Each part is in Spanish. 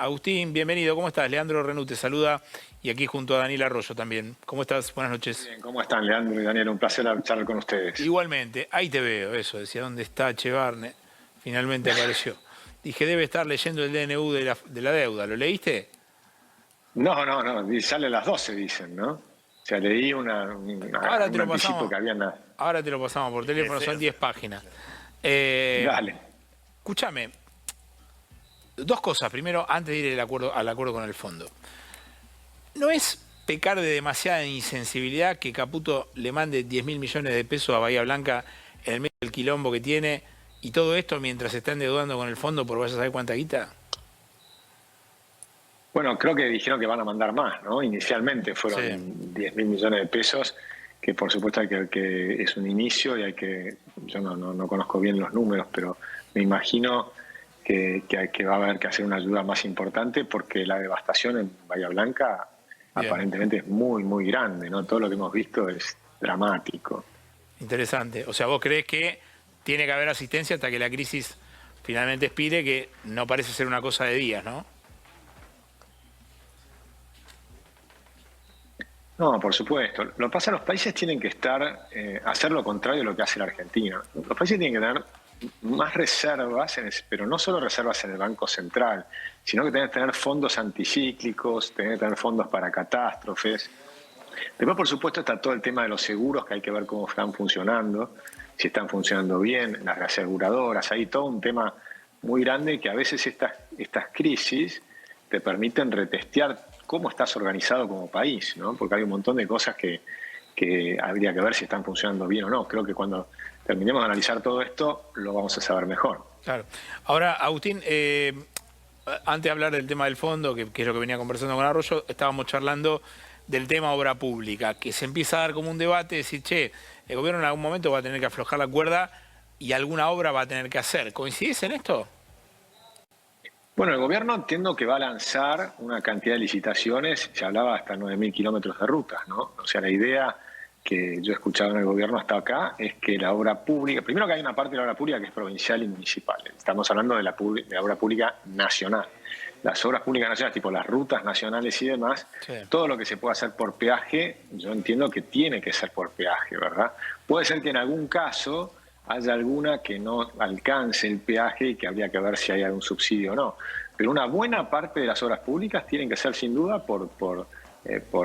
Agustín, bienvenido. ¿Cómo estás? Leandro Renú te saluda y aquí junto a Daniel Arroyo también. ¿Cómo estás? Buenas noches. Bien, ¿cómo están, Leandro y Daniel? Un placer charlar con ustedes. Igualmente, ahí te veo, eso, decía, ¿dónde está Chevarne? Finalmente apareció. Dije, debe estar leyendo el DNU de la deuda. ¿Lo leíste? No, sale a las 12, dicen, ¿no? O sea, leí un Ahora te lo anticipo pasamos, que había nada. ahora te lo pasamos por teléfono, son 10 páginas. Eh, Dale. Escúchame, dos cosas. Primero, antes de ir al acuerdo con el fondo. ¿No es pecar de demasiada insensibilidad que Caputo le mande 10.000 millones de pesos a Bahía Blanca en el medio del quilombo que tiene y todo esto mientras se está endeudando con el fondo por vaya a saber cuánta guita? Bueno, creo que dijeron que van a mandar más, ¿no? Inicialmente fueron Sí. 10.000 millones de pesos, que por supuesto que es un inicio y yo no conozco bien los números, pero me imagino que va a haber que hacer una ayuda más importante porque la devastación en Bahía Blanca Bien, aparentemente es muy, muy grande, ¿no? Todo lo que hemos visto es dramático. interesante. O sea, vos creés que tiene que haber asistencia hasta que la crisis finalmente expire, que no parece ser una cosa de días, ¿no? No, por supuesto. Lo que pasa, los países tienen que hacer lo contrario de lo que hace la Argentina. Los países tienen que tener más reservas, pero no solo reservas en el Banco Central, sino que tienen que tener fondos anticíclicos, tienen que tener fondos para catástrofes. Después, por supuesto, está todo el tema de los seguros, que hay que ver cómo están funcionando, si están funcionando bien, las aseguradoras, hay todo un tema muy grande que a veces estas crisis te permiten retestear cómo estás organizado como país, ¿no? Porque hay un montón de cosas que habría que ver si están funcionando bien o no. Creo que cuando terminemos de analizar todo esto, lo vamos a saber mejor. Claro. Ahora, Agustín, antes de hablar del tema del fondo, que es lo que venía conversando con Arroyo, estábamos charlando del tema obra pública, que se empieza a dar como un debate, decir, che, el gobierno en algún momento va a tener que aflojar la cuerda y alguna obra va a tener que hacer. ¿Coincidís en esto? Bueno, el gobierno entiendo que va a lanzar una cantidad de licitaciones, se hablaba hasta 9.000 kilómetros de rutas, ¿no? O sea, la idea que yo he escuchado en el gobierno hasta acá es que la obra pública, primero que hay una parte de la obra pública que es provincial y municipal, estamos hablando de la obra pública nacional. Las obras públicas nacionales, tipo las rutas nacionales y demás, Sí. todo lo que se pueda hacer por peaje, yo entiendo que tiene que ser por peaje, ¿verdad? Puede ser que en algún caso haya alguna que no alcance el peaje y que habría que ver si hay algún subsidio o no. Pero una buena parte de las obras públicas tienen que ser sin duda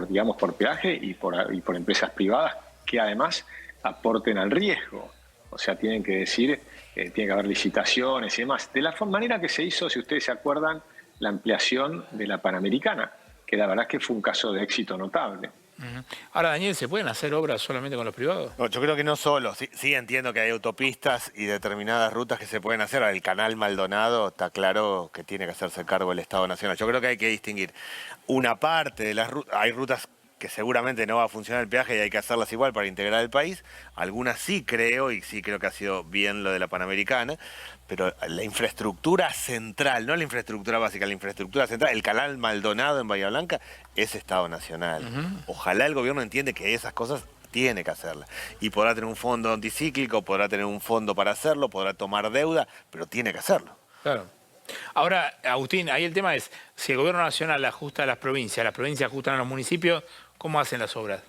digamos, por peaje y por empresas privadas que además aporten al riesgo. O sea, tienen que tiene que haber licitaciones y demás. De la manera que se hizo, si ustedes se acuerdan, la ampliación de la Panamericana, que la verdad es que fue un caso de éxito notable. Ujú. Ahora, Daniel, ¿se pueden hacer obras solamente con los privados? No, yo creo que no solo. Sí entiendo que hay autopistas y determinadas rutas que se pueden hacer. El canal Maldonado está claro que tiene que hacerse cargo el Estado Nacional. Yo creo que hay que distinguir una parte de las rutas. Hay rutas que seguramente no va a funcionar el peaje y hay que hacerlas igual para integrar el país. Algunas sí creo, y sí creo que ha sido bien lo de la Panamericana, pero la infraestructura central, no la infraestructura básica, la infraestructura central, el canal Maldonado en Bahía Blanca, es Estado Nacional. Ojalá el gobierno entiende que esas cosas tiene que hacerlas. Y podrá tener un fondo anticíclico, podrá tener un fondo para hacerlo, podrá tomar deuda, pero tiene que hacerlo. Claro. Ahora, Agustín, ahí el tema es, si el gobierno nacional ajusta a las provincias ajustan a los municipios, ¿cómo hacen las obras?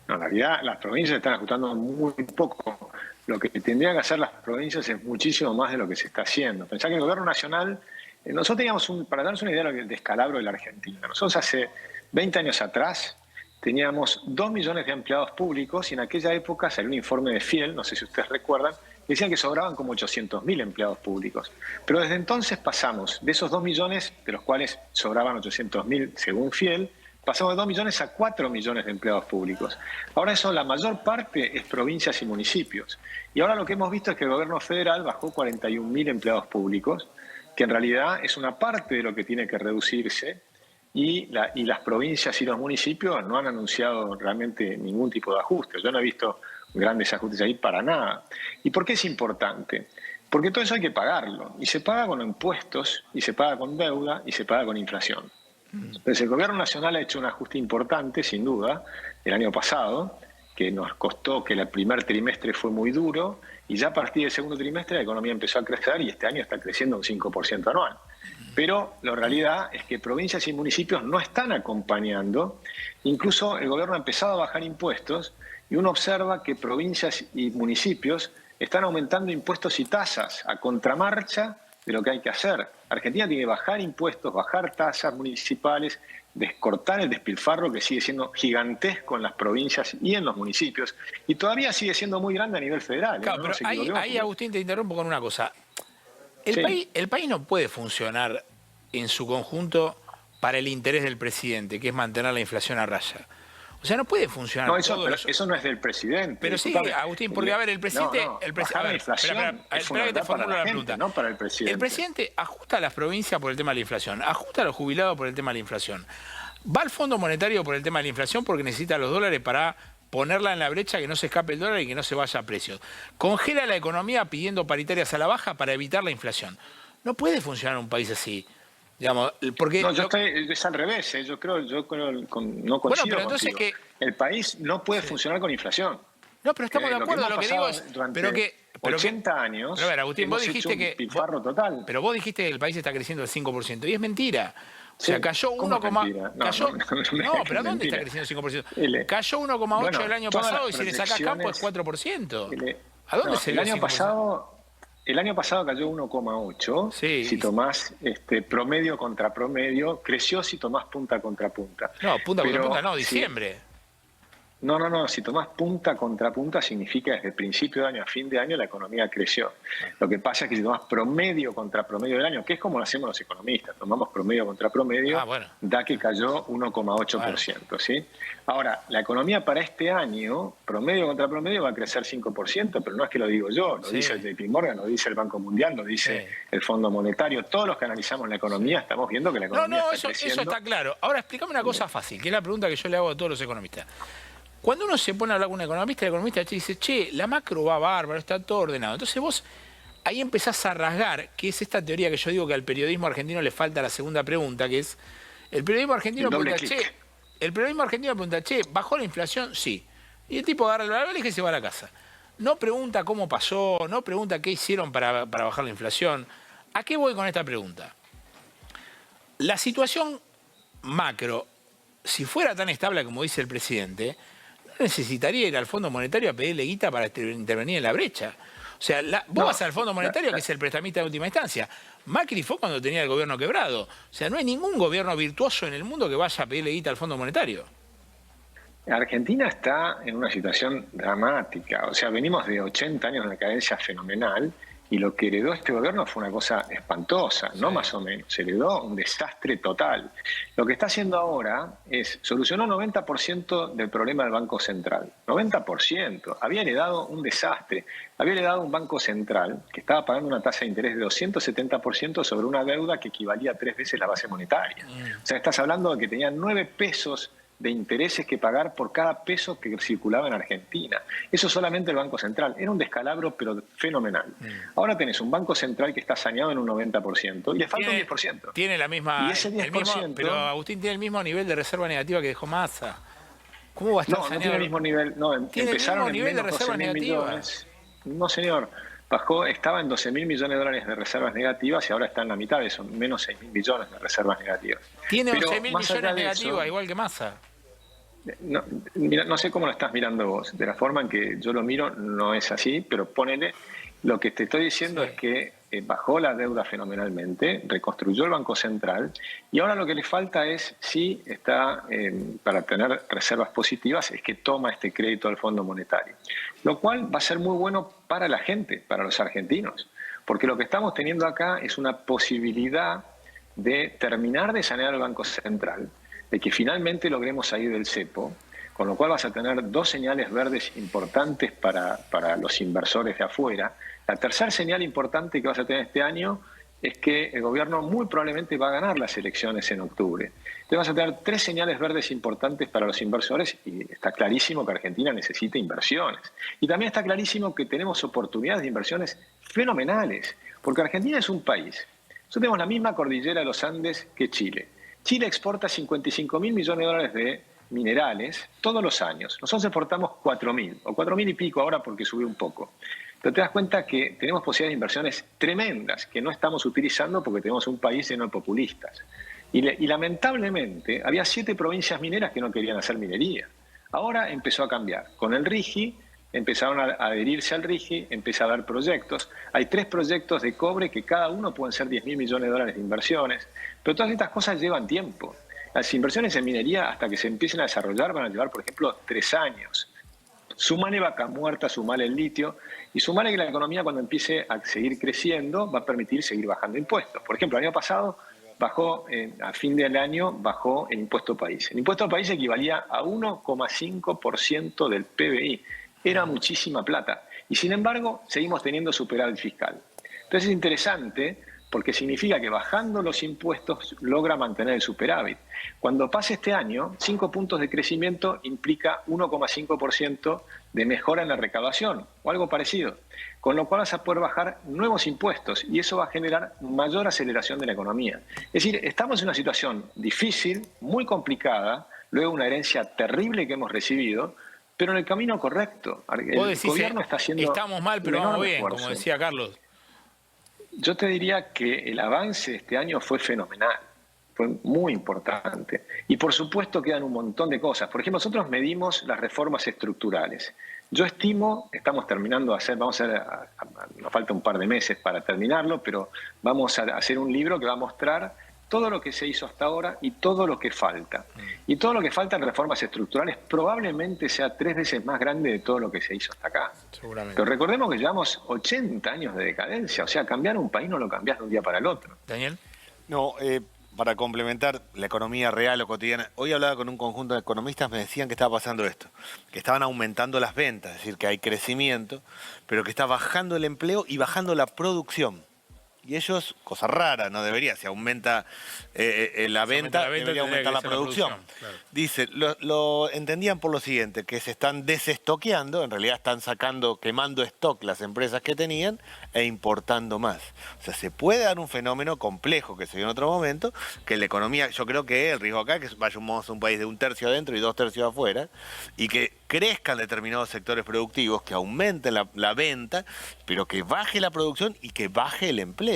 No, en realidad las provincias están ajustando muy poco. Lo que tendrían que hacer las provincias es muchísimo más de lo que se está haciendo. Pensá que el gobierno nacional, nosotros teníamos, para darnos una idea de descalabro de la Argentina, nosotros hace 20 años atrás teníamos 2 millones de empleados públicos y en aquella época salió un informe de Fiel, no sé si ustedes recuerdan, que decían que sobraban como 800.000 empleados públicos. Pero desde entonces pasamos de esos 2 millones, de los cuales sobraban 800.000 según Fiel, pasamos de 2 millones a 4 millones de empleados públicos. Ahora eso, la mayor parte es provincias y municipios. Y ahora lo que hemos visto es que el gobierno federal bajó 41.000 empleados públicos, que en realidad es una parte de lo que tiene que reducirse, y las provincias y los municipios no han anunciado realmente ningún tipo de ajuste. Yo no he visto grandes ajustes ahí para nada. ¿Y por qué es importante? Porque todo eso hay que pagarlo. Y se paga con impuestos, y se paga con deuda, y se paga con inflación. Entonces el gobierno nacional ha hecho un ajuste importante, sin duda, el año pasado, que nos costó, que el primer trimestre fue muy duro, y ya a partir del segundo trimestre la economía empezó a crecer y este año está creciendo un 5% anual. Pero la realidad es que provincias y municipios no están acompañando. Incluso el gobierno ha empezado a bajar impuestos y uno observa que provincias y municipios están aumentando impuestos y tasas a contramarcha de lo que hay que hacer. Argentina tiene que bajar impuestos, bajar tasas municipales, descortar el despilfarro que sigue siendo gigantesco en las provincias y en los municipios, y todavía sigue siendo muy grande a nivel federal. Claro, ¿no? pero ahí, Agustín, te interrumpo con una cosa. El país no puede funcionar en su conjunto para el interés del presidente, que es mantener la inflación a raya. O sea, no puede funcionar. No, eso no es del presidente. Pero sí, Agustín, porque a ver, el presidente... bajar la inflación es fundamental para la gente, no para el presidente. El presidente ajusta a las provincias por el tema de la inflación, ajusta a los jubilados por el tema de la inflación. Va al Fondo Monetario por el tema de la inflación porque necesita los dólares para ponerla en la brecha, que no se escape el dólar y que no se vaya a precios. Congela la economía pidiendo paritarias a la baja para evitar la inflación. No puede funcionar un país así. Digamos, porque no, es al revés. Yo no coincido pero entonces contigo. El país no puede funcionar con inflación. No, pero estamos de acuerdo. Lo que digo es... Pero 80 años, pero a ver, Agustín, vos dijiste que... total. Pero vos dijiste que el país está creciendo al 5%, y es mentira. O sea, cayó 1, No, pero ¿dónde está creciendo el 5%? Cayó 1,8 el año pasado y si le sacás campo es 4%. ¿A dónde se ve el 5%? El año pasado cayó 1,8. Sí. Si tomás promedio contra promedio, creció si tomás punta contra punta. No, punta contra punta, no, diciembre. No. Si tomás punta contra punta, significa desde el principio de año a fin de año la economía creció. Lo que pasa es que si tomás promedio contra promedio del año, que es como lo hacemos los economistas, tomamos promedio contra promedio, da que cayó 1,8%. ¿sí? Ahora, la economía para este año, promedio contra promedio, va a crecer 5%, pero no es que lo digo yo, lo dice el JP Morgan, lo dice el Banco Mundial, lo dice el Fondo Monetario. Todos los que analizamos la economía estamos viendo que la economía está creciendo. Eso está claro. Ahora, explícame una cosa fácil, que es la pregunta que yo le hago a todos los economistas. Cuando uno se pone a hablar con un economista, el economista te dice, che, la macro va bárbaro, está todo ordenado. Entonces vos ahí empezás a rasgar, que es esta teoría que yo digo que al periodismo argentino le falta la segunda pregunta, que es, el periodismo argentino pregunta, che, ¿bajó la inflación? Sí. Y el tipo agarra el valor y se va a la casa. No pregunta cómo pasó, no pregunta qué hicieron para bajar la inflación. ¿A qué voy con esta pregunta? La situación macro, si fuera tan estable como dice el presidente, no necesitaría ir al Fondo Monetario a pedirle guita para intervenir en la brecha. O sea, vos vas al Fondo Monetario, que es el prestamista de última instancia. Macri fue cuando tenía el gobierno quebrado. O sea, no hay ningún gobierno virtuoso en el mundo que vaya a pedirle guita al Fondo Monetario. Argentina está en una situación dramática. O sea, venimos de 80 años de una cadencia fenomenal y lo que heredó este gobierno fue una cosa espantosa, no más o menos. Se heredó un desastre total. Lo que está haciendo ahora es solucionó 90% del problema del Banco Central. 90%. Había heredado un desastre. Había heredado un Banco Central que estaba pagando una tasa de interés de 270% sobre una deuda que equivalía a 3 veces la base monetaria. O sea, estás hablando de que tenían 9 pesos de intereses que pagar por cada peso que circulaba en Argentina. Eso solamente el Banco Central. Era un descalabro, pero fenomenal. Ahora tenés un Banco Central que está saneado en un 90% y le falta un 10%. Tiene la misma... Y ese 10%, pero Agustín tiene el mismo nivel de reserva negativa que dejó Massa. ¿Cómo va a estar saneado? No tiene el mismo nivel. No, ¿Tiene empezaron el mismo nivel de reserva negativa? Millones. No, señor. Estaba en 12.000 millones de dólares de reservas negativas y ahora está en la mitad de eso, menos 6.000 millones de reservas negativas. Tiene 11.000 millones negativas, igual que Massa. Mira, no sé cómo lo estás mirando vos. De la forma en que yo lo miro no es así, pero ponele. Lo que te estoy diciendo es que bajó la deuda fenomenalmente, reconstruyó el Banco Central y ahora lo que le falta es, sí, está para tener reservas positivas, es que toma este crédito al Fondo Monetario. Lo cual va a ser muy bueno para la gente, para los argentinos, porque lo que estamos teniendo acá es una posibilidad de terminar de sanear el Banco Central, de que finalmente logremos salir del cepo, con lo cual vas a tener 2 señales verdes importantes para los inversores de afuera. La tercera señal importante que vas a tener este año es que el gobierno muy probablemente va a ganar las elecciones en octubre. Entonces vas a tener 3 señales verdes importantes para los inversores y está clarísimo que Argentina necesita inversiones. Y también está clarísimo que tenemos oportunidades de inversiones fenomenales, porque Argentina es un país. Nosotros tenemos la misma cordillera de los Andes que Chile. Chile exporta 55.000 millones de dólares de minerales todos los años. Nosotros exportamos 4.000, o 4.000 y pico ahora porque subió un poco. Pero te das cuenta que tenemos posibilidades de inversiones tremendas que no estamos utilizando porque tenemos un país lleno de populistas. Y lamentablemente había 7 provincias mineras que no querían hacer minería. Ahora empezó a cambiar. Con el RIGI empezaron a adherirse al RIGI, empieza a haber proyectos. Hay 3 proyectos de cobre que cada uno pueden ser 10.000 millones de dólares de inversiones. Pero todas estas cosas llevan tiempo. Las inversiones en minería, hasta que se empiecen a desarrollar, van a llevar, por ejemplo, 3 años. Sumale vaca muerta, sumale el litio y sumale que la economía, cuando empiece a seguir creciendo, va a permitir seguir bajando impuestos. Por ejemplo, el año pasado bajó, a fin del año, bajó el impuesto país. El impuesto país equivalía a 1,5% del PBI. Era muchísima plata. Y sin embargo, seguimos teniendo superávit fiscal. Entonces es interesante porque significa que bajando los impuestos logra mantener el superávit. Cuando pase este año, 5 puntos de crecimiento implica 1,5% de mejora en la recaudación o algo parecido, con lo cual vas a poder bajar nuevos impuestos y eso va a generar mayor aceleración de la economía. Es decir, estamos en una situación difícil, muy complicada, luego una herencia terrible que hemos recibido, pero en el camino correcto. El gobierno está haciendo... Estamos mal, pero vamos bien, esfuerzo. Como decía Carlos. Yo te diría que el avance de este año fue fenomenal, fue muy importante. Y por supuesto quedan un montón de cosas. Por ejemplo, nosotros medimos las reformas estructurales. Yo estimo, estamos terminando de hacer, nos falta un par de meses para terminarlo, pero vamos a hacer un libro que va a mostrar todo lo que se hizo hasta ahora y todo lo que falta. Y todo lo que falta en reformas estructurales probablemente sea 3 veces más grande de todo lo que se hizo hasta acá. Seguramente. Pero recordemos que llevamos 80 años de decadencia, o sea, cambiar un país no lo cambiás de un día para el otro. Daniel. No, para complementar la economía real o cotidiana, hoy hablaba con un conjunto de economistas, me decían que estaba pasando esto, que estaban aumentando las ventas, es decir, que hay crecimiento, pero que está bajando el empleo y bajando la producción. Y ellos, cosa rara, no debería, si aumenta la venta, debería aumentar la producción. Claro. Dice, lo entendían por lo siguiente, que se están desestoqueando, en realidad están sacando, quemando stock las empresas que tenían e importando más. O sea, se puede dar un fenómeno complejo que se dio en otro momento, que la economía, yo creo que el riesgo acá es que vayamos a un país de 1/3 adentro y 2/3 afuera, y que crezcan determinados sectores productivos, que aumenten la venta, pero que baje la producción y que baje el empleo.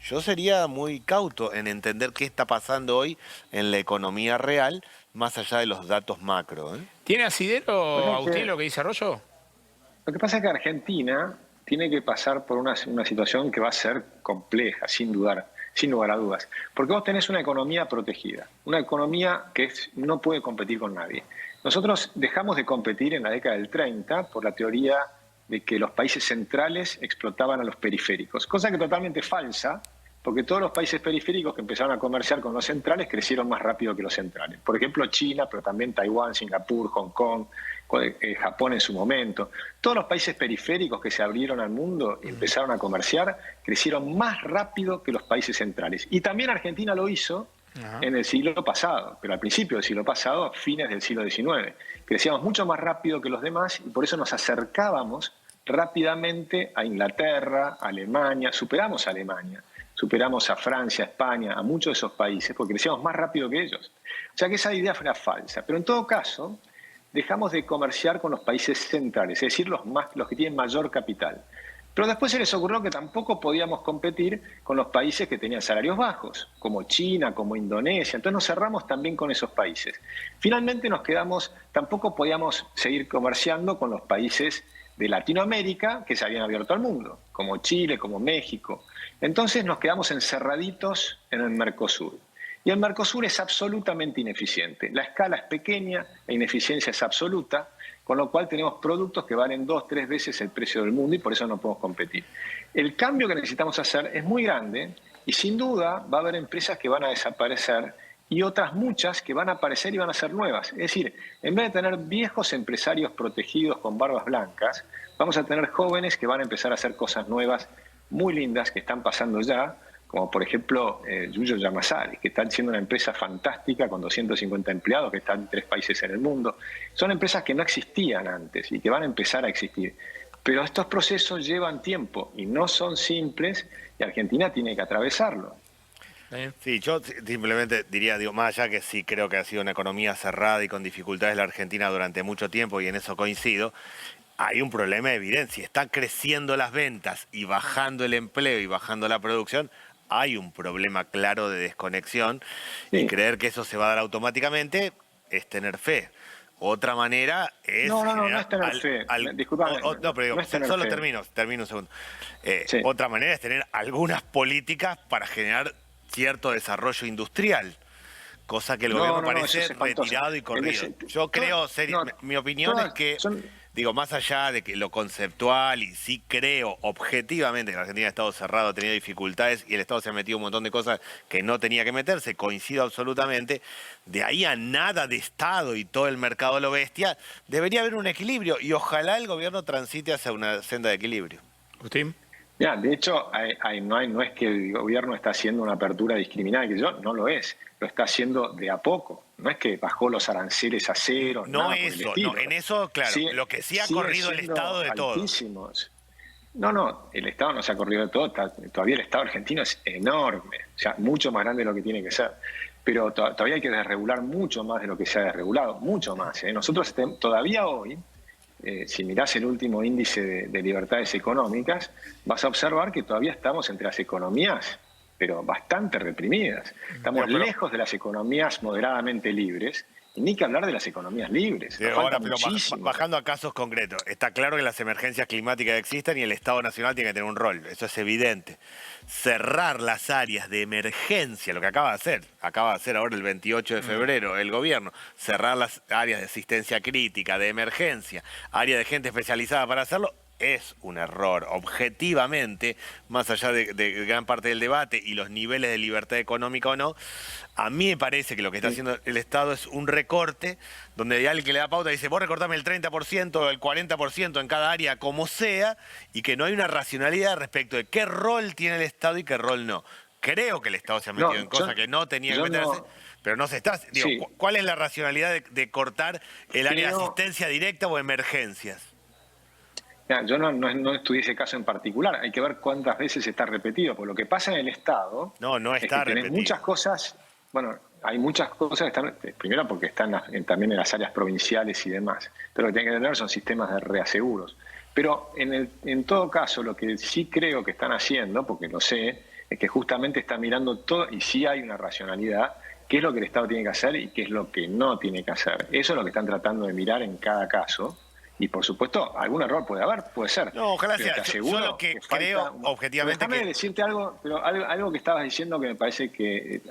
Yo sería muy cauto en entender qué está pasando hoy en la economía real, más allá de los datos macro. ¿Tiene asidero, Agustín, lo que dice Arroyo? Lo que pasa es que Argentina tiene que pasar por una situación que va a ser compleja, sin lugar a dudas. Porque vos tenés una economía protegida, una economía que no puede competir con nadie. Nosotros dejamos de competir en la década del 30 por la teoría de que los países centrales explotaban a los periféricos, cosa que totalmente falsa, porque todos los países periféricos que empezaron a comerciar con los centrales crecieron más rápido que los centrales. Por ejemplo, China, pero también Taiwán, Singapur, Hong Kong, Japón en su momento. Todos los países periféricos que se abrieron al mundo y empezaron a comerciar crecieron más rápido que los países centrales. Y también Argentina lo hizo en el siglo pasado, pero al principio del siglo pasado, fines del siglo XIX. Crecíamos mucho más rápido que los demás y por eso nos acercábamos rápidamente a Inglaterra, a Alemania, superamos a Alemania, superamos a Francia, a España, a muchos de esos países, porque crecíamos más rápido que ellos. O sea que esa idea era falsa. Pero en todo caso, dejamos de comerciar con los países centrales, es decir, los que tienen mayor capital. Pero después se les ocurrió que tampoco podíamos competir con los países que tenían salarios bajos, como China, como Indonesia. Entonces nos cerramos también con esos países. Finalmente nos quedamos, tampoco podíamos seguir comerciando con los países de Latinoamérica que se habían abierto al mundo, como Chile, como México. Entonces nos quedamos encerraditos en el Mercosur. Y el Mercosur es absolutamente ineficiente. La escala es pequeña, la ineficiencia es absoluta, con lo cual tenemos productos que valen 2 o 3 veces el precio del mundo y por eso no podemos competir. El cambio que necesitamos hacer es muy grande y sin duda va a haber empresas que van a desaparecer y otras muchas que van a aparecer y van a ser nuevas. Es decir, en vez de tener viejos empresarios protegidos con barbas blancas, vamos a tener jóvenes que van a empezar a hacer cosas nuevas muy lindas que están pasando ya, como por ejemplo Yuyo Yamasari, que está siendo una empresa fantástica con 250 empleados, que está en 3 países en el mundo. Son empresas que no existían antes y que van a empezar a existir. Pero estos procesos llevan tiempo y no son simples y Argentina tiene que atravesarlo. Sí, yo simplemente diría, más allá que sí creo que ha sido una economía cerrada y con dificultades la Argentina durante mucho tiempo y en eso coincido, hay un problema evidente. Si están creciendo las ventas y bajando el empleo y bajando la producción, hay un problema claro de desconexión Sí. y creer que eso se va a dar automáticamente es tener fe. Otra manera es... No es tener fe. Disculpame. No, pero digo, no es tener solo fe. termino un segundo. Sí. Otra manera es tener algunas políticas para generar cierto desarrollo industrial, cosa que el gobierno eso parece es espantoso. retirado y corrido. Yo creo, mi opinión es que, digo, más allá de que lo conceptual, y sí creo objetivamente que la Argentina ha estado cerrado, ha tenido dificultades y el Estado se ha metido un montón de cosas que no tenía que meterse, coincido absolutamente, de ahí a nada de Estado y todo el mercado lo bestia, debería haber un equilibrio y ojalá el gobierno transite hacia una senda de equilibrio. Agustín. Ya, de hecho, no es que el gobierno está haciendo una apertura discriminada, que no lo es, lo está haciendo de a poco. No es que bajó los aranceles a cero. No nada por el eso, estilo. no, en eso, claro, lo que sí ha corrido el Estado de todo. No, el Estado no se ha corrido de todo, todavía el Estado argentino es enorme, o sea, mucho más grande de lo que tiene que ser. Pero todavía hay que desregular mucho más de lo que se ha desregulado, mucho más. Nosotros todavía hoy, si mirás el último índice de libertades económicas, vas a observar que todavía estamos entre las economías, pero bastante reprimidas. Estamos lejos de las economías moderadamente libres, y ni que hablar de las economías libres. Ahora, pero bajando a casos concretos, está claro que las emergencias climáticas existen y el Estado Nacional tiene que tener un rol, eso es evidente. Cerrar las áreas de emergencia, lo que acaba de hacer ahora el 28 de febrero el gobierno, cerrar las áreas de asistencia crítica, de emergencia, área de gente especializada para hacerlo, es un error, objetivamente, más allá de gran parte del debate y los niveles de libertad económica o no. A mí me parece que lo que está haciendo el Estado es un recorte, donde hay alguien que le da pauta y dice, vos recortame el 30% o el 40% en cada área, como sea, y que no hay una racionalidad respecto de qué rol tiene el Estado y qué rol no. Creo que el Estado se ha metido en cosas que no tenía que meterse, pero no se está... Digo, ¿cuál es la racionalidad de cortar el área de asistencia directa o emergencias? Yo no estudié ese caso en particular, hay que ver cuántas veces está repetido, porque lo que pasa en el Estado no está es que tenés repetido. Muchas cosas, hay muchas cosas que están, primero porque están también en las áreas provinciales y demás, pero lo que tienen que tener son sistemas de reaseguros. Pero en todo caso, lo que sí creo que están haciendo, porque lo sé, es que justamente están mirando todo, y sí hay una racionalidad, qué es lo que el Estado tiene que hacer y qué es lo que no tiene que hacer. Eso es lo que están tratando de mirar en cada caso. Y por supuesto, algún error puede haber, puede ser. No, ojalá pero sea. Yo lo que creo objetivamente. Déjame decirte algo, pero algo que estabas diciendo que me parece que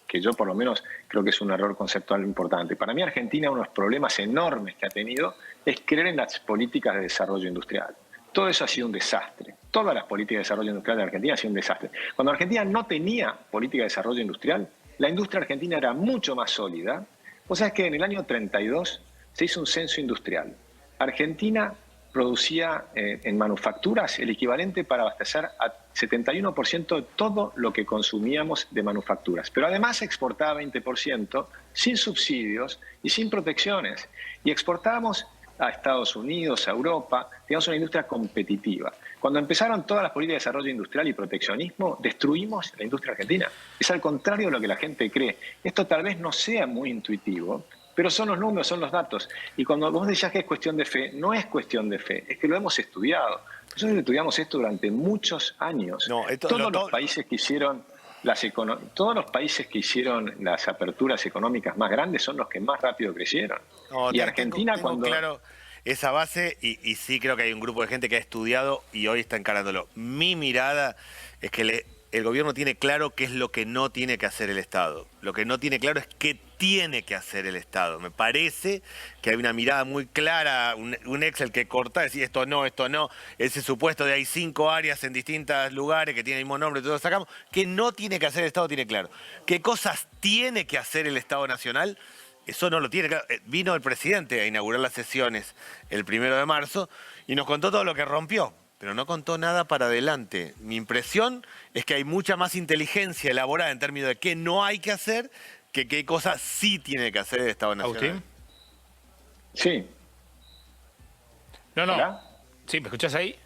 que yo por lo menos creo que es un error conceptual importante. Para mí Argentina, uno de los problemas enormes que ha tenido es creer en las políticas de desarrollo industrial. Todo eso ha sido un desastre. Todas las políticas de desarrollo industrial de Argentina han sido un desastre. Cuando Argentina no tenía política de desarrollo industrial, la industria argentina era mucho más sólida. Vos sabés que en el año 32 se hizo un censo industrial. Argentina producía en manufacturas el equivalente para abastecer a 71% de todo lo que consumíamos de manufacturas. Pero además exportaba 20% sin subsidios y sin protecciones. Y exportábamos a Estados Unidos, a Europa, teníamos una industria competitiva. Cuando empezaron todas las políticas de desarrollo industrial y proteccionismo, destruimos la industria argentina. Es al contrario de lo que la gente cree. Esto tal vez no sea muy intuitivo, pero son los números, son los datos. Y cuando vos decías que es cuestión de fe, no es cuestión de fe, es que lo hemos estudiado. Nosotros estudiamos esto durante muchos años. Todos los países que hicieron las aperturas económicas más grandes son los que más rápido crecieron. Y Argentina tengo claro esa base y sí creo que hay un grupo de gente que ha estudiado y hoy está encarándolo. Mi mirada es que el gobierno tiene claro qué es lo que no tiene que hacer el Estado. Lo que no tiene claro es qué tiene que hacer el Estado. Me parece que hay una mirada muy clara, un Excel que corta, decir esto no, ese supuesto de hay 5 áreas en distintos lugares que tienen el mismo nombre, todos sacamos, que no tiene que hacer el Estado tiene claro. ¿Qué cosas tiene que hacer el Estado Nacional? Eso no lo tiene claro. Vino el presidente a inaugurar las sesiones el 1 de marzo y nos contó todo lo que rompió, pero no contó nada para adelante. Mi impresión es que hay mucha más inteligencia elaborada en términos de qué no hay que hacer que qué cosas sí tiene que hacer el Estado Nacional. ¿Agustín? Sí. No. ¿Hola? ¿Sí? ¿Me escuchás ahí?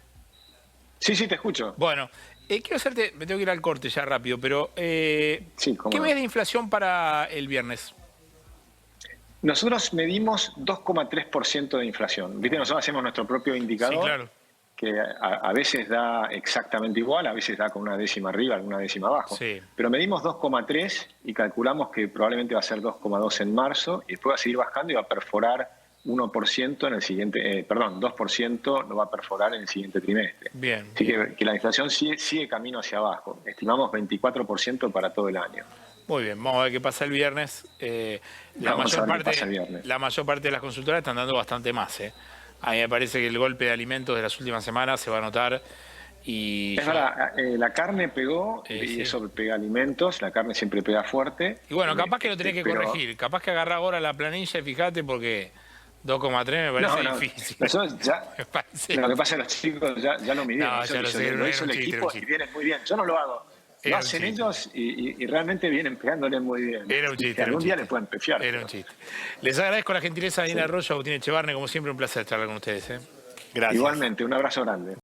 Sí, te escucho. Bueno, quiero hacerte, me tengo que ir al corte ya rápido, pero Sí, ¿qué ves de inflación para el viernes? Nosotros medimos 2,3% de inflación. ¿Viste? Nosotros hacemos nuestro propio indicador, Sí, claro. que a veces da exactamente igual, a veces da con una décima arriba, alguna décima abajo. Sí. Pero medimos 2,3 y calculamos que probablemente va a ser 2,2 en marzo y después va a seguir bajando y va a perforar 1% en el siguiente, 2% lo va a perforar en el siguiente trimestre. Bien. Así que la inflación sigue camino hacia abajo. Estimamos 24% para todo el año. Muy bien, vamos a ver qué pasa el viernes. Vamos a ver qué pasa el viernes. La mayor parte de las consultoras están dando bastante más. A mí me parece que el golpe de alimentos de las últimas semanas se va a notar. Y Es verdad, la carne pegó y sí. eso pega alimentos, la carne siempre pega fuerte. Y bueno, capaz que lo tenés que pero- corregir, capaz que agarrá ahora la planilla y fíjate porque 2,3 me parece difícil. Nosotros ya, Me parece. lo que pasa es que los chicos ya lo midieron, No, eso ya lo sé, lo era hizo un el chiste, equipo era un y chiste. vienen muy bien. Yo no lo hago. Era Lo un hacen chiste. ellos y realmente vienen pegándole muy bien. Era un chiste. Que algún día le pueden pefiar. Era un chiste. Les agradezco la gentileza de Dina Arroyo, Agustín Echevarne, como siempre un placer charlar con ustedes. Gracias. Igualmente, un abrazo grande.